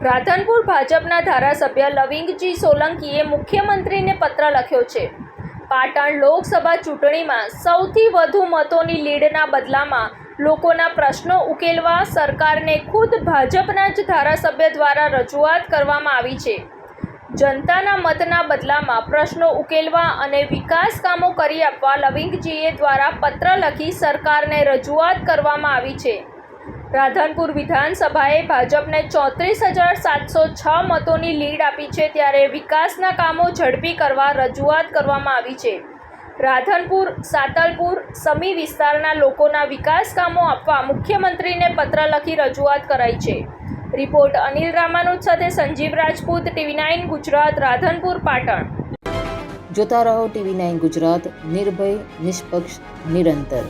રાધનપુર ભાજપના ધારાસભ્ય લવિંગજી સોલંકીએ મુખ્યમંત્રીને પત્ર લખ્યો છે. પાટણ લોકસભા ચૂંટણીમાં સૌથી વધુ મતોની લીડના બદલામાં લોકોના પ્રશ્નો ઉકેલવા સરકારને ખુદ ભાજપના જ ધારાસભ્ય દ્વારા રજૂઆત કરવામાં આવી છે. જનતાના મતના બદલામાં પ્રશ્નો ઉકેલવા અને વિકાસ કામો કરી આપવા લવિંગજીએ દ્વારા પત્ર લખી સરકારને રજૂઆત કરવામાં આવી છે. રાધનપુર વિધાનસભાએ ભાજપને 34,706 મતોની લીડ આપી છે, ત્યારે વિકાસના કામો ઝડપી કરવા રજૂઆત કરવામાં આવી છે. રાધનપુર, સાતલપુર, સમી વિસ્તારના લોકોના વિકાસ કામો આપવા મુખ્યમંત્રીને પત્ર લખી રજૂઆત કરાઈ છે. રિપોર્ટ અનિલ રામાનુજ સાથે સંજીવ રાજપૂત, TV9 ગુજરાત, રાધનપુર, પાટણ. જોતા રહો TV9 ગુજરાત, નિર્ભય, નિષ્પક્ષ, નિરંતર.